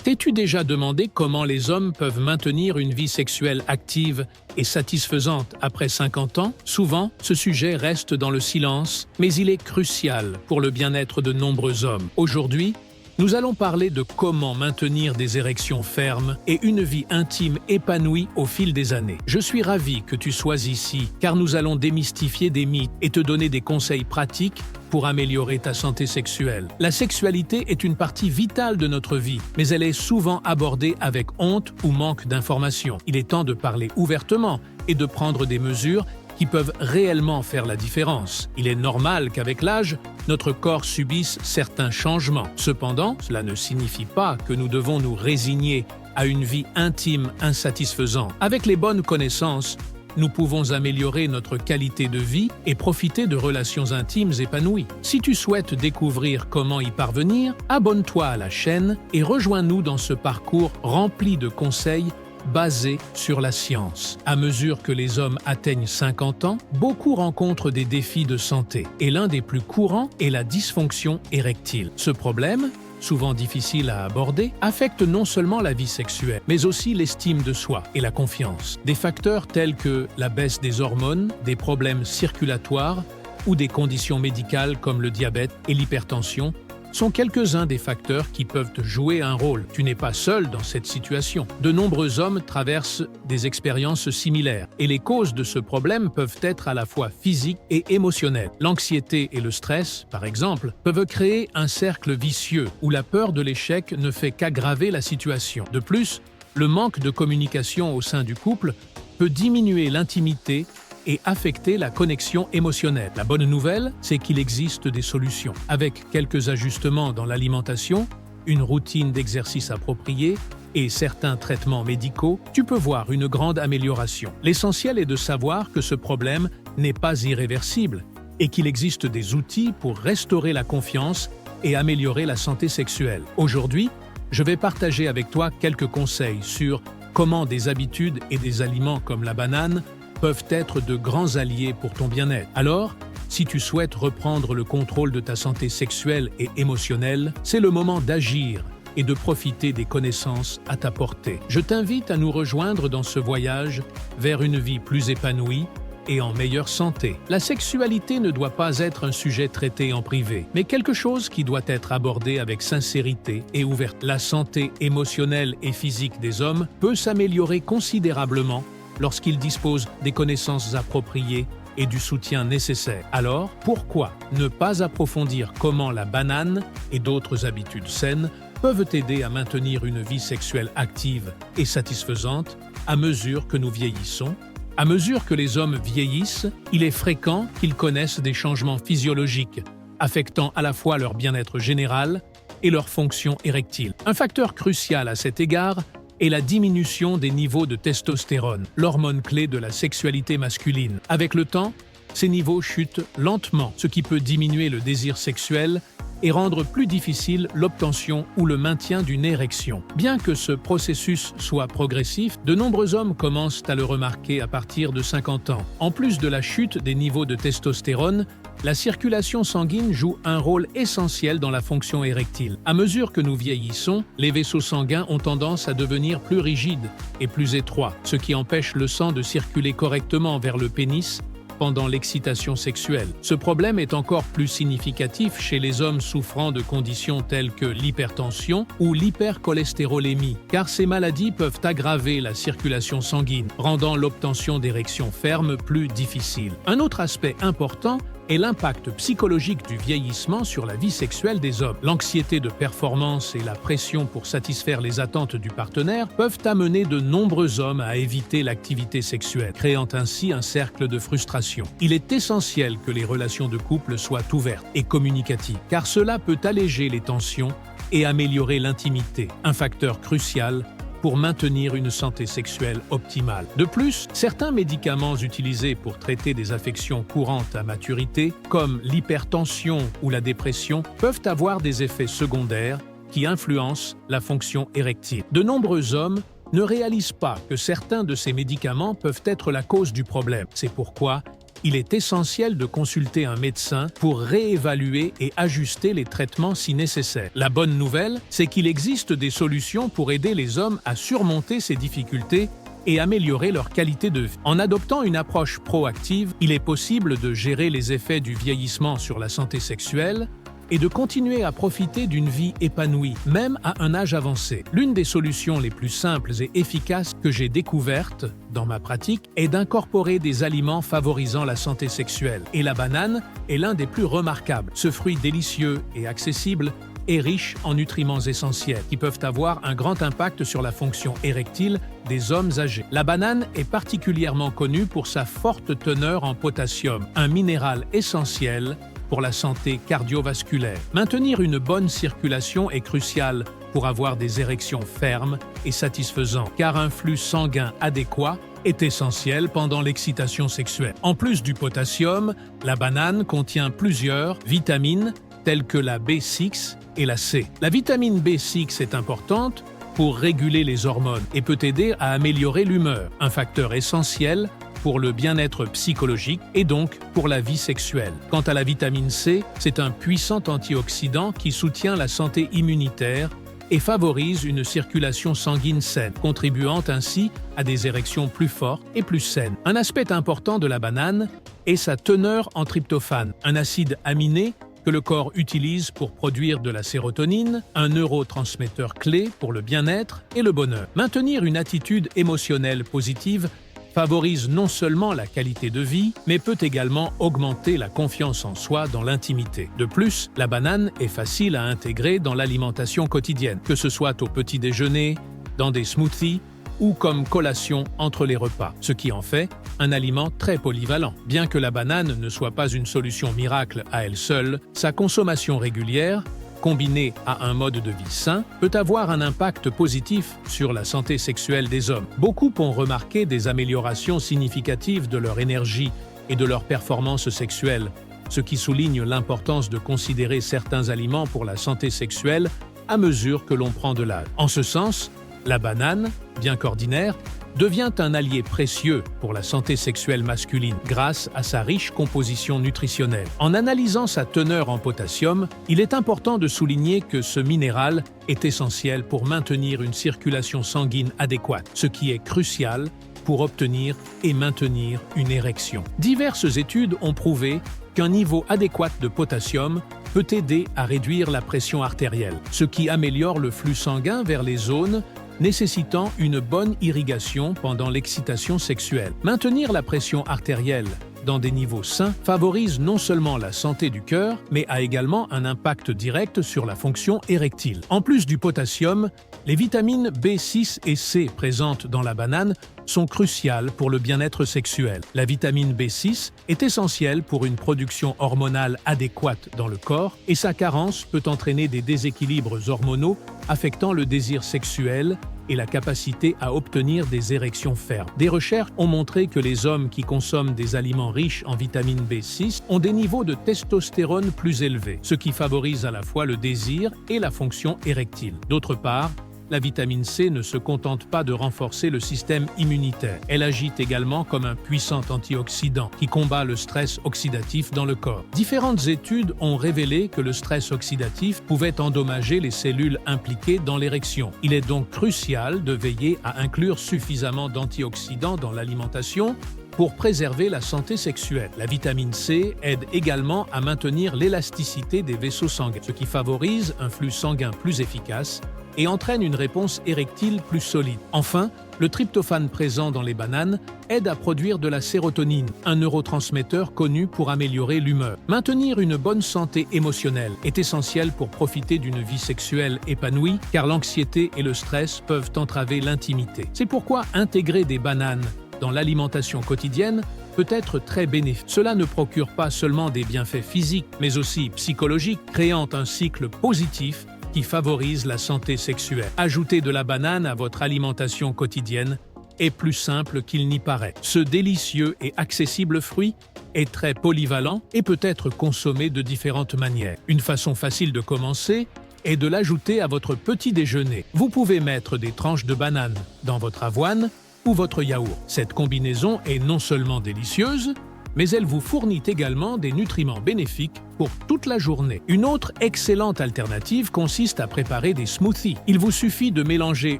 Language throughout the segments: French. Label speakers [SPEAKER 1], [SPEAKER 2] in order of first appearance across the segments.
[SPEAKER 1] T'es-tu déjà demandé comment les hommes peuvent maintenir une vie sexuelle active et satisfaisante après 50 ans? Souvent, ce sujet reste dans le silence, mais il est crucial pour le bien-être de nombreux hommes. Aujourd'hui, nous allons parler de comment maintenir des érections fermes et une vie intime épanouie au fil des années. Je suis ravi que tu sois ici, car nous allons démystifier des mythes et te donner des conseils pratiques pour améliorer ta santé sexuelle. La sexualité est une partie vitale de notre vie, mais elle est souvent abordée avec honte ou manque d'informations. Il est temps de parler ouvertement et de prendre des mesures qui peuvent réellement faire la différence. Il est normal qu'avec l'âge, notre corps subisse certains changements. Cependant, cela ne signifie pas que nous devons nous résigner à une vie intime insatisfaisante. Avec les bonnes connaissances, nous pouvons améliorer notre qualité de vie et profiter de relations intimes épanouies. Si tu souhaites découvrir comment y parvenir, abonne-toi à la chaîne et rejoins-nous dans ce parcours rempli de conseils basé sur la science. À mesure que les hommes atteignent 50 ans, beaucoup rencontrent des défis de santé, et l'un des plus courants est la dysfonction érectile. Ce problème, souvent difficile à aborder, affecte non seulement la vie sexuelle, mais aussi l'estime de soi et la confiance. Des facteurs tels que la baisse des hormones, des problèmes circulatoires ou des conditions médicales comme le diabète et l'hypertension sont quelques-uns des facteurs qui peuvent jouer un rôle. Tu n'es pas seul dans cette situation. De nombreux hommes traversent des expériences similaires et les causes de ce problème peuvent être à la fois physiques et émotionnelles. L'anxiété et le stress, par exemple, peuvent créer un cercle vicieux où la peur de l'échec ne fait qu'aggraver la situation. De plus, le manque de communication au sein du couple peut diminuer l'intimité et affecter la connexion émotionnelle. La bonne nouvelle, c'est qu'il existe des solutions. Avec quelques ajustements dans l'alimentation, une routine d'exercice appropriée et certains traitements médicaux, tu peux voir une grande amélioration. L'essentiel est de savoir que ce problème n'est pas irréversible et qu'il existe des outils pour restaurer la confiance et améliorer la santé sexuelle. Aujourd'hui, je vais partager avec toi quelques conseils sur comment des habitudes et des aliments comme la banane peuvent être de grands alliés pour ton bien-être. Alors, si tu souhaites reprendre le contrôle de ta santé sexuelle et émotionnelle, c'est le moment d'agir et de profiter des connaissances à ta portée. Je t'invite à nous rejoindre dans ce voyage vers une vie plus épanouie et en meilleure santé. La sexualité ne doit pas être un sujet traité en privé, mais quelque chose qui doit être abordé avec sincérité et ouverture. La santé émotionnelle et physique des hommes peut s'améliorer considérablement lorsqu'ils disposent des connaissances appropriées et du soutien nécessaire. Alors, pourquoi ne pas approfondir comment la banane et d'autres habitudes saines peuvent aider à maintenir une vie sexuelle active et satisfaisante à mesure que nous vieillissons? À mesure que les hommes vieillissent, il est fréquent qu'ils connaissent des changements physiologiques, affectant à la fois leur bien-être général et leur fonction érectile. Un facteur crucial à cet égard et la diminution des niveaux de testostérone, l'hormone clé de la sexualité masculine. Avec le temps, ces niveaux chutent lentement, ce qui peut diminuer le désir sexuel et rendre plus difficile l'obtention ou le maintien d'une érection. Bien que ce processus soit progressif, de nombreux hommes commencent à le remarquer à partir de 50 ans. En plus de la chute des niveaux de testostérone, la circulation sanguine joue un rôle essentiel dans la fonction érectile. À mesure que nous vieillissons, les vaisseaux sanguins ont tendance à devenir plus rigides et plus étroits, ce qui empêche le sang de circuler correctement vers le pénis pendant l'excitation sexuelle. Ce problème est encore plus significatif chez les hommes souffrant de conditions telles que l'hypertension ou l'hypercholestérolémie, car ces maladies peuvent aggraver la circulation sanguine, rendant l'obtention d'érections fermes plus difficile. Un autre aspect important est l'impact psychologique du vieillissement sur la vie sexuelle des hommes. L'anxiété de performance et la pression pour satisfaire les attentes du partenaire peuvent amener de nombreux hommes à éviter l'activité sexuelle, créant ainsi un cercle de frustration. Il est essentiel que les relations de couple soient ouvertes et communicatives, car cela peut alléger les tensions et améliorer l'intimité, un facteur crucial pour maintenir une santé sexuelle optimale. De plus, certains médicaments utilisés pour traiter des affections courantes à maturité, comme l'hypertension ou la dépression, peuvent avoir des effets secondaires qui influencent la fonction érectile. De nombreux hommes ne réalisent pas que certains de ces médicaments peuvent être la cause du problème. C'est pourquoi il est essentiel de consulter un médecin pour réévaluer et ajuster les traitements si nécessaire. La bonne nouvelle, c'est qu'il existe des solutions pour aider les hommes à surmonter ces difficultés et améliorer leur qualité de vie. En adoptant une approche proactive, il est possible de gérer les effets du vieillissement sur la santé sexuelle et de continuer à profiter d'une vie épanouie, même à un âge avancé. L'une des solutions les plus simples et efficaces que j'ai découvertes dans ma pratique est d'incorporer des aliments favorisant la santé sexuelle. Et la banane est l'un des plus remarquables. Ce fruit délicieux et accessible est riche en nutriments essentiels qui peuvent avoir un grand impact sur la fonction érectile des hommes âgés. La banane est particulièrement connue pour sa forte teneur en potassium, un minéral essentiel pour la santé cardiovasculaire. Maintenir une bonne circulation est crucial pour avoir des érections fermes et satisfaisantes, car un flux sanguin adéquat est essentiel pendant l'excitation sexuelle. En plus du potassium, la banane contient plusieurs vitamines telles que la B6 et la C. La vitamine B6 est importante pour réguler les hormones et peut aider à améliorer l'humeur, un facteur essentiel pour le bien-être psychologique et donc pour la vie sexuelle. Quant à la vitamine C, c'est un puissant antioxydant qui soutient la santé immunitaire et favorise une circulation sanguine saine, contribuant ainsi à des érections plus fortes et plus saines. Un aspect important de la banane est sa teneur en tryptophane, un acide aminé que le corps utilise pour produire de la sérotonine, un neurotransmetteur clé pour le bien-être et le bonheur. Maintenir une attitude émotionnelle positive favorise non seulement la qualité de vie, mais peut également augmenter la confiance en soi dans l'intimité. De plus, la banane est facile à intégrer dans l'alimentation quotidienne, que ce soit au petit déjeuner, dans des smoothies ou comme collation entre les repas, ce qui en fait un aliment très polyvalent. Bien que la banane ne soit pas une solution miracle à elle seule, sa consommation régulière, combinée à un mode de vie sain, peut avoir un impact positif sur la santé sexuelle des hommes. Beaucoup ont remarqué des améliorations significatives de leur énergie et de leur performance sexuelle, ce qui souligne l'importance de considérer certains aliments pour la santé sexuelle à mesure que l'on prend de l'âge. En ce sens, la banane, bien qu'ordinaire, devient un allié précieux pour la santé sexuelle masculine grâce à sa riche composition nutritionnelle. En analysant sa teneur en potassium, il est important de souligner que ce minéral est essentiel pour maintenir une circulation sanguine adéquate, ce qui est crucial pour obtenir et maintenir une érection. Diverses études ont prouvé qu'un niveau adéquat de potassium peut aider à réduire la pression artérielle, ce qui améliore le flux sanguin vers les zones nécessitant une bonne irrigation pendant l'excitation sexuelle. Maintenir la pression artérielle dans des niveaux sains favorise non seulement la santé du cœur, mais a également un impact direct sur la fonction érectile. En plus du potassium, les vitamines B6 et C présentes dans la banane sont cruciales pour le bien-être sexuel. La vitamine B6 est essentielle pour une production hormonale adéquate dans le corps et sa carence peut entraîner des déséquilibres hormonaux affectant le désir sexuel et la capacité à obtenir des érections fermes. Des recherches ont montré que les hommes qui consomment des aliments riches en vitamine B6 ont des niveaux de testostérone plus élevés, ce qui favorise à la fois le désir et la fonction érectile. D'autre part, la vitamine C ne se contente pas de renforcer le système immunitaire. Elle agit également comme un puissant antioxydant qui combat le stress oxydatif dans le corps. Différentes études ont révélé que le stress oxydatif pouvait endommager les cellules impliquées dans l'érection. Il est donc crucial de veiller à inclure suffisamment d'antioxydants dans l'alimentation pour préserver la santé sexuelle. La vitamine C aide également à maintenir l'élasticité des vaisseaux sanguins, ce qui favorise un flux sanguin plus efficace et entraîne une réponse érectile plus solide. Enfin, le tryptophane présent dans les bananes aide à produire de la sérotonine, un neurotransmetteur connu pour améliorer l'humeur. Maintenir une bonne santé émotionnelle est essentiel pour profiter d'une vie sexuelle épanouie, car l'anxiété et le stress peuvent entraver l'intimité. C'est pourquoi intégrer des bananes dans l'alimentation quotidienne peut être très bénéfique. Cela ne procure pas seulement des bienfaits physiques, mais aussi psychologiques, créant un cycle positif qui favorise la santé sexuelle. Ajouter de la banane à votre alimentation quotidienne est plus simple qu'il n'y paraît. Ce délicieux et accessible fruit est très polyvalent et peut être consommé de différentes manières. Une façon facile de commencer est de l'ajouter à votre petit déjeuner. Vous pouvez mettre des tranches de banane dans votre avoine ou votre yaourt. Cette combinaison est non seulement délicieuse, mais elle vous fournit également des nutriments bénéfiques pour toute la journée. Une autre excellente alternative consiste à préparer des smoothies. Il vous suffit de mélanger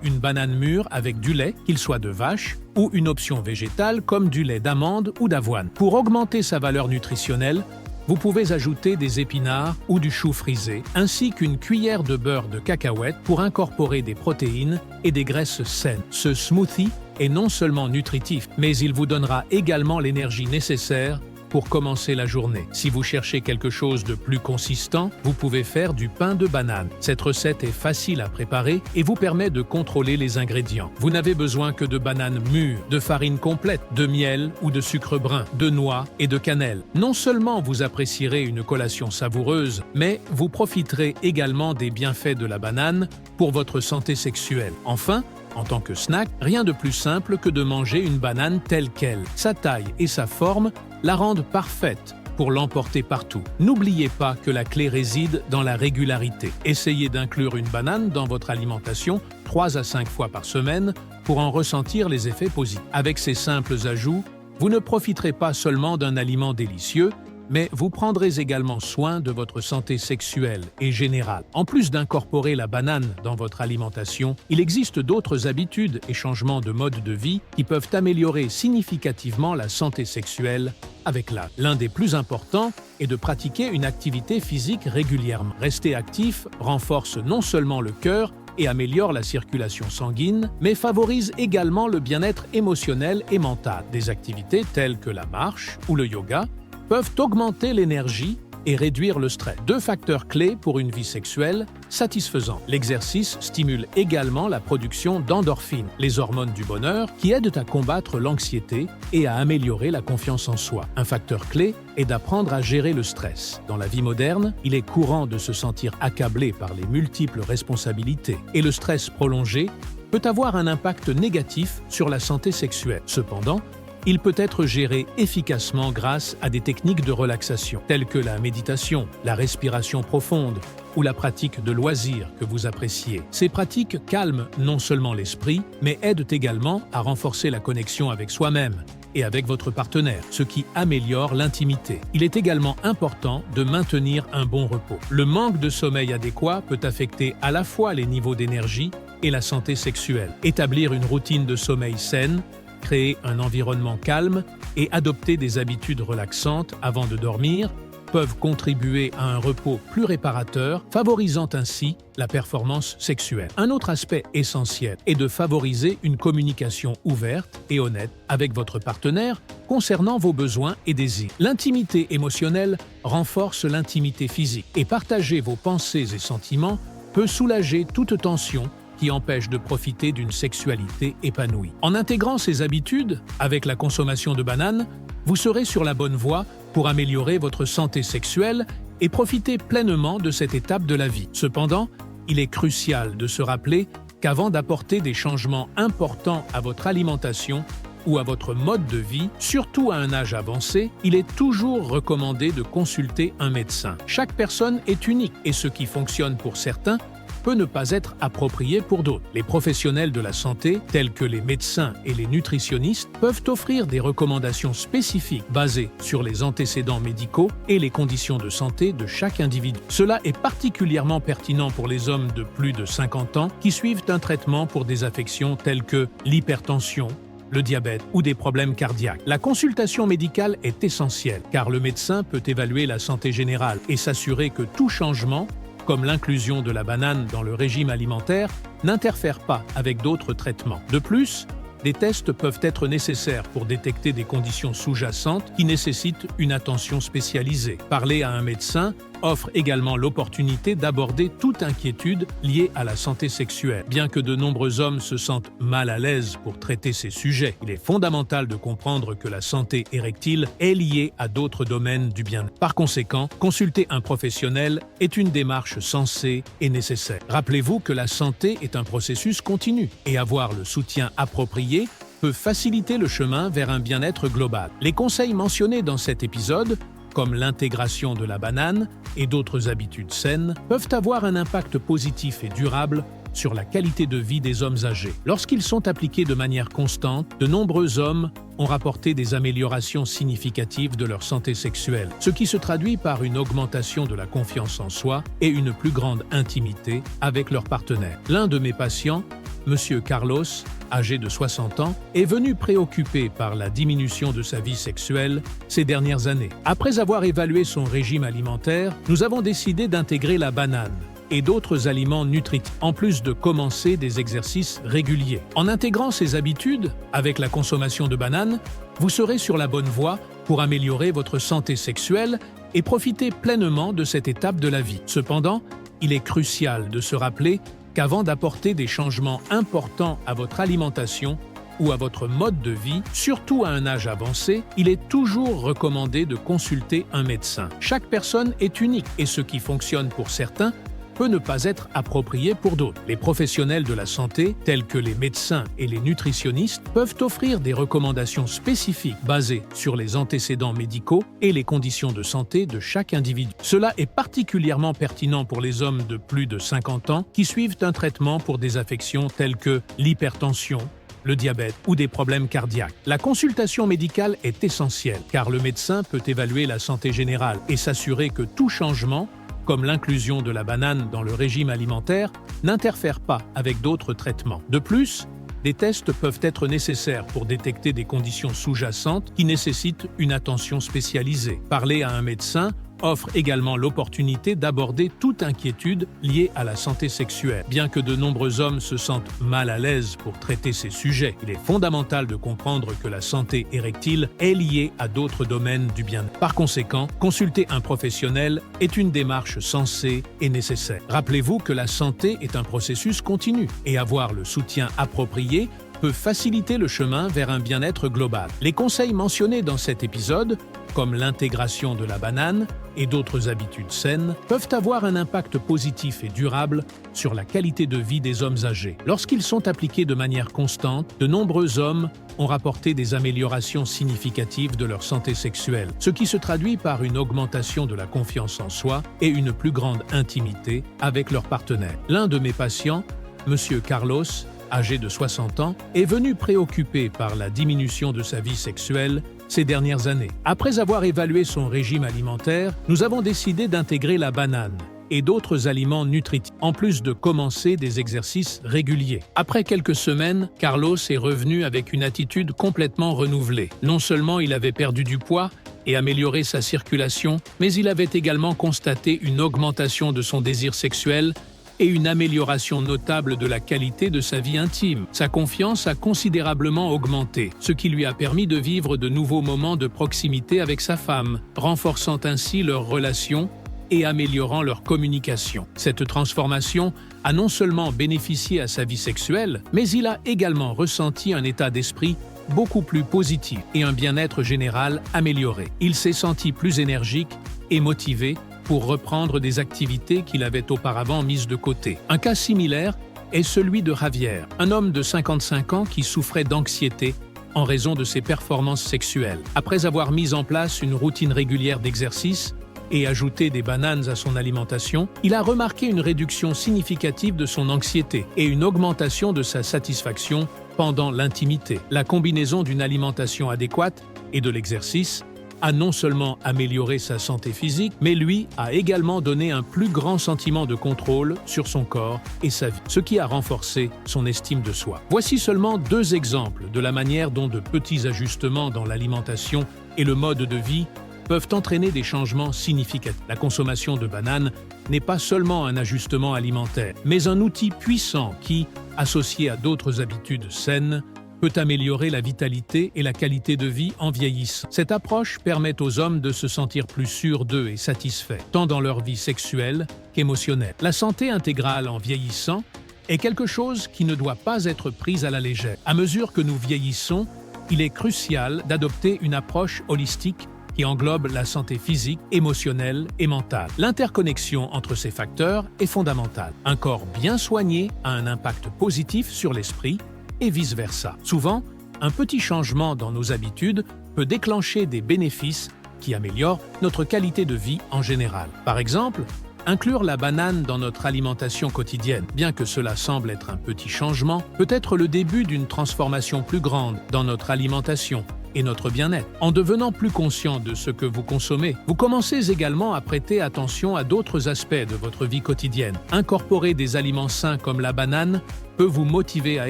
[SPEAKER 1] une banane mûre avec du lait, qu'il soit de vache, ou une option végétale comme du lait d'amande ou d'avoine. Pour augmenter sa valeur nutritionnelle, vous pouvez ajouter des épinards ou du chou frisé, ainsi qu'une cuillère de beurre de cacahuète pour incorporer des protéines et des graisses saines. Ce smoothie est non seulement nutritif, mais il vous donnera également l'énergie nécessaire pour commencer la journée. Si vous cherchez quelque chose de plus consistant, vous pouvez faire du pain de banane. Cette recette est facile à préparer et vous permet de contrôler les ingrédients. Vous n'avez besoin que de bananes mûres, de farine complète, de miel ou de sucre brun, de noix et de cannelle. Non seulement vous apprécierez une collation savoureuse, mais vous profiterez également des bienfaits de la banane pour votre santé sexuelle. Enfin, en tant que snack, rien de plus simple que de manger une banane telle qu'elle. Sa taille et sa forme la rendent parfaite pour l'emporter partout. N'oubliez pas que la clé réside dans la régularité. Essayez d'inclure une banane dans votre alimentation 3 à 5 fois par semaine pour en ressentir les effets positifs. Avec ces simples ajouts, vous ne profiterez pas seulement d'un aliment délicieux, mais vous prendrez également soin de votre santé sexuelle et générale. En plus d'incorporer la banane dans votre alimentation, il existe d'autres habitudes et changements de mode de vie qui peuvent améliorer significativement la santé sexuelle avec l'âge. L'un des plus importants est de pratiquer une activité physique régulièrement. Rester actif renforce non seulement le cœur et améliore la circulation sanguine, mais favorise également le bien-être émotionnel et mental. Des activités telles que la marche ou le yoga peuvent augmenter l'énergie et réduire le stress. 2 facteurs clés pour une vie sexuelle satisfaisante. L'exercice stimule également la production d'endorphines, les hormones du bonheur, qui aident à combattre l'anxiété et à améliorer la confiance en soi. Un facteur clé est d'apprendre à gérer le stress. Dans la vie moderne, il est courant de se sentir accablé par les multiples responsabilités, et le stress prolongé peut avoir un impact négatif sur la santé sexuelle. Cependant, il peut être géré efficacement grâce à des techniques de relaxation, telles que la méditation, la respiration profonde ou la pratique de loisirs que vous appréciez. Ces pratiques calment non seulement l'esprit, mais aident également à renforcer la connexion avec soi-même et avec votre partenaire, ce qui améliore l'intimité. Il est également important de maintenir un bon repos. Le manque de sommeil adéquat peut affecter à la fois les niveaux d'énergie et la santé sexuelle. Établir une routine de sommeil saine, créer un environnement calme et adopter des habitudes relaxantes avant de dormir peuvent contribuer à un repos plus réparateur, favorisant ainsi la performance sexuelle. Un autre aspect essentiel est de favoriser une communication ouverte et honnête avec votre partenaire concernant vos besoins et désirs. L'intimité émotionnelle renforce l'intimité physique et partager vos pensées et sentiments peut soulager toute tension qui empêche de profiter d'une sexualité épanouie. En intégrant ces habitudes, avec la consommation de bananes, vous serez sur la bonne voie pour améliorer votre santé sexuelle et profiter pleinement de cette étape de la vie. Cependant, il est crucial de se rappeler qu'avant d'apporter des changements importants à votre alimentation ou à votre mode de vie, surtout à un âge avancé, il est toujours recommandé de consulter un médecin. Chaque personne est unique et ce qui fonctionne pour certains peut ne pas être approprié pour d'autres. Les professionnels de la santé, tels que les médecins et les nutritionnistes, peuvent offrir des recommandations spécifiques basées sur les antécédents médicaux et les conditions de santé de chaque individu. Cela est particulièrement pertinent pour les hommes de plus de 50 ans qui suivent un traitement pour des affections telles que l'hypertension, le diabète ou des problèmes cardiaques. La consultation médicale est essentielle car le médecin peut évaluer la santé générale et s'assurer que tout changement comme l'inclusion de la banane dans le régime alimentaire, n'interfèrent pas avec d'autres traitements. De plus, des tests peuvent être nécessaires pour détecter des conditions sous-jacentes qui nécessitent une attention spécialisée. Parler à un médecin offre également l'opportunité d'aborder toute inquiétude liée à la santé sexuelle. Bien que de nombreux hommes se sentent mal à l'aise pour traiter ces sujets, il est fondamental de comprendre que la santé érectile est liée à d'autres domaines du bien-être. Par conséquent, consulter un professionnel est une démarche sensée et nécessaire. Rappelez-vous que la santé est un processus continu et avoir le soutien approprié peut faciliter le chemin vers un bien-être global. Les conseils mentionnés dans cet épisode, comme l'intégration de la banane et d'autres habitudes saines, peuvent avoir un impact positif et durable sur la qualité de vie des hommes âgés. Lorsqu'ils sont appliqués de manière constante, de nombreux hommes ont rapporté des améliorations significatives de leur santé sexuelle, ce qui se traduit par une augmentation de la confiance en soi et une plus grande intimité avec leur partenaire. L'un de mes patients, Monsieur Carlos, âgé de 60 ans, est venu préoccupé par la diminution de sa vie sexuelle ces dernières années. Après avoir évalué son régime alimentaire, nous avons décidé d'intégrer la banane et d'autres aliments nutritifs, en plus de commencer des exercices réguliers. En intégrant ces habitudes, avec la consommation de bananes, vous serez sur la bonne voie pour améliorer votre santé sexuelle et profiter pleinement de cette étape de la vie. Cependant, il est crucial de se rappeler qu'avant d'apporter des changements importants à votre alimentation ou à votre mode de vie, surtout à un âge avancé, il est toujours recommandé de consulter un médecin. Chaque personne est unique et ce qui fonctionne pour certains peut ne pas être approprié pour d'autres. Les professionnels de la santé, tels que les médecins et les nutritionnistes, peuvent offrir des recommandations spécifiques basées sur les antécédents médicaux et les conditions de santé de chaque individu. Cela est particulièrement pertinent pour les hommes de plus de 50 ans qui suivent un traitement pour des affections telles que l'hypertension, le diabète ou des problèmes cardiaques. La consultation médicale est essentielle car le médecin peut évaluer la santé générale et s'assurer que tout changement, comme l'inclusion de la banane dans le régime alimentaire, n'interfère pas avec d'autres traitements. De plus, des tests peuvent être nécessaires pour détecter des conditions sous-jacentes qui nécessitent une attention spécialisée. Parler à un médecin offre également l'opportunité d'aborder toute inquiétude liée à la santé sexuelle. Bien que de nombreux hommes se sentent mal à l'aise pour traiter ces sujets, il est fondamental de comprendre que la santé érectile est liée à d'autres domaines du bien-être. Par conséquent, consulter un professionnel est une démarche sensée et nécessaire. Rappelez-vous que la santé est un processus continu et avoir le soutien approprié peut faciliter le chemin vers un bien-être global. Les conseils mentionnés dans cet épisode, comme l'intégration de la banane et d'autres habitudes saines, peuvent avoir un impact positif et durable sur la qualité de vie des hommes âgés. Lorsqu'ils sont appliqués de manière constante, de nombreux hommes ont rapporté des améliorations significatives de leur santé sexuelle, ce qui se traduit par une augmentation de la confiance en soi et une plus grande intimité avec leur partenaire. L'un de mes patients, Monsieur Carlos, âgé de 60 ans, est venu préoccupé par la diminution de sa vie sexuelle ces dernières années. Après avoir évalué son régime alimentaire, nous avons décidé d'intégrer la banane et d'autres aliments nutritifs, en plus de commencer des exercices réguliers. Après quelques semaines, Carlos est revenu avec une attitude complètement renouvelée. Non seulement il avait perdu du poids et amélioré sa circulation, mais il avait également constaté une augmentation de son désir sexuel et une amélioration notable de la qualité de sa vie intime. Sa confiance a considérablement augmenté, ce qui lui a permis de vivre de nouveaux moments de proximité avec sa femme, renforçant ainsi leur relation et améliorant leur communication. Cette transformation a non seulement bénéficié à sa vie sexuelle, mais il a également ressenti un état d'esprit beaucoup plus positif et un bien-être général amélioré. Il s'est senti plus énergique et motivé pour reprendre des activités qu'il avait auparavant mises de côté. Un cas similaire est celui de Javier, un homme de 55 ans qui souffrait d'anxiété en raison de ses performances sexuelles. Après avoir mis en place une routine régulière d'exercice et ajouté des bananes à son alimentation, il a remarqué une réduction significative de son anxiété et une augmentation de sa satisfaction pendant l'intimité. La combinaison d'une alimentation adéquate et de l'exercice a non seulement amélioré sa santé physique, mais lui a également donné un plus grand sentiment de contrôle sur son corps et sa vie, ce qui a renforcé son estime de soi. Voici seulement 2 exemples de la manière dont de petits ajustements dans l'alimentation et le mode de vie peuvent entraîner des changements significatifs. La consommation de bananes n'est pas seulement un ajustement alimentaire, mais un outil puissant qui, associé à d'autres habitudes saines, peut améliorer la vitalité et la qualité de vie en vieillissant. Cette approche permet aux hommes de se sentir plus sûrs d'eux et satisfaits, tant dans leur vie sexuelle qu'émotionnelle. La santé intégrale en vieillissant est quelque chose qui ne doit pas être prise à la légère. À mesure que nous vieillissons, il est crucial d'adopter une approche holistique qui englobe la santé physique, émotionnelle et mentale. L'interconnexion entre ces facteurs est fondamentale. Un corps bien soigné a un impact positif sur l'esprit, et vice-versa. Souvent, un petit changement dans nos habitudes peut déclencher des bénéfices qui améliorent notre qualité de vie en général. Par exemple, Inclure la banane dans notre alimentation quotidienne, bien que cela semble être un petit changement, peut être le début d'une transformation plus grande dans notre alimentation et notre bien-être. En devenant plus conscient de ce que vous consommez, vous commencez également à prêter attention à d'autres aspects de votre vie quotidienne. Incorporer des aliments sains comme la banane peut vous motiver à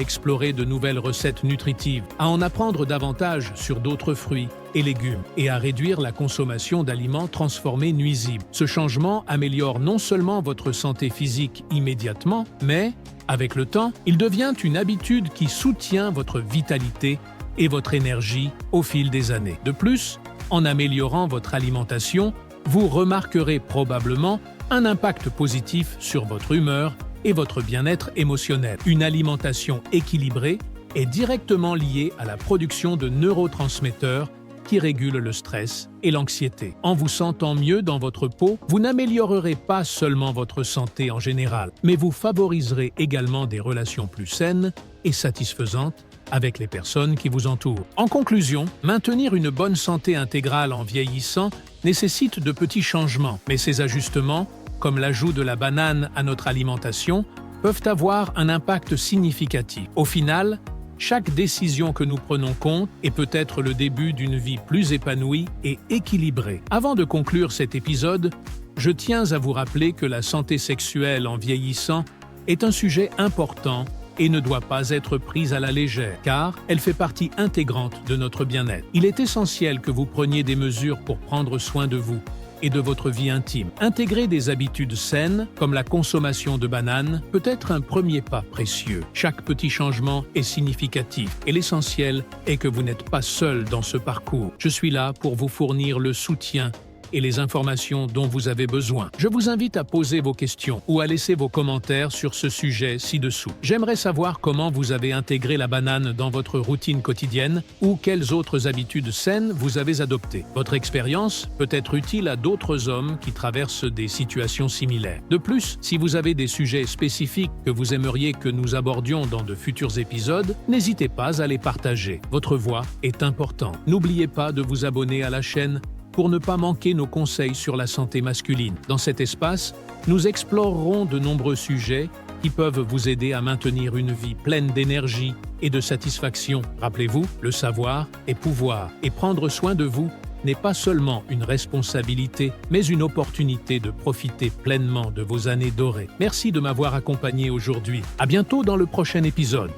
[SPEAKER 1] explorer de nouvelles recettes nutritives, à en apprendre davantage sur d'autres fruits et légumes et à réduire la consommation d'aliments transformés nuisibles. Ce changement améliore non seulement votre santé physique immédiatement, mais, avec le temps, il devient une habitude qui soutient votre vitalité et votre énergie au fil des années. De plus, en améliorant votre alimentation, vous remarquerez probablement un impact positif sur votre humeur et votre bien-être émotionnel. Une alimentation équilibrée est directement liée à la production de neurotransmetteurs qui régulent le stress et l'anxiété. En vous sentant mieux dans votre peau, vous n'améliorerez pas seulement votre santé en général, mais vous favoriserez également des relations plus saines et satisfaisantes avec les personnes qui vous entourent. En conclusion, maintenir une bonne santé intégrale en vieillissant nécessite de petits changements, mais ces ajustements, comme l'ajout de la banane à notre alimentation, peuvent avoir un impact significatif. Au final, chaque décision que nous prenons compte est peut-être le début d'une vie plus épanouie et équilibrée. Avant de conclure cet épisode, je tiens à vous rappeler que la santé sexuelle en vieillissant est un sujet important et ne doit pas être prise à la légère, car elle fait partie intégrante de notre bien-être. Il est essentiel que vous preniez des mesures pour prendre soin de vous et de votre vie intime. Intégrer des habitudes saines, comme la consommation de bananes, peut être un premier pas précieux. Chaque petit changement est significatif et l'essentiel est que vous n'êtes pas seul dans ce parcours. Je suis là pour vous fournir le soutien et les informations dont vous avez besoin. Je vous invite à poser vos questions ou à laisser vos commentaires sur ce sujet ci-dessous. J'aimerais savoir comment vous avez intégré la banane dans votre routine quotidienne ou quelles autres habitudes saines vous avez adoptées. Votre expérience peut être utile à d'autres hommes qui traversent des situations similaires. De plus, si vous avez des sujets spécifiques que vous aimeriez que nous abordions dans de futurs épisodes, n'hésitez pas à les partager. Votre voix est importante. N'oubliez pas de vous abonner à la chaîne pour ne pas manquer nos conseils sur la santé masculine. Dans cet espace, nous explorerons de nombreux sujets qui peuvent vous aider à maintenir une vie pleine d'énergie et de satisfaction. Rappelez-vous, le savoir est pouvoir, et prendre soin de vous n'est pas seulement une responsabilité, mais une opportunité de profiter pleinement de vos années dorées. Merci de m'avoir accompagné aujourd'hui. À bientôt dans le prochain épisode.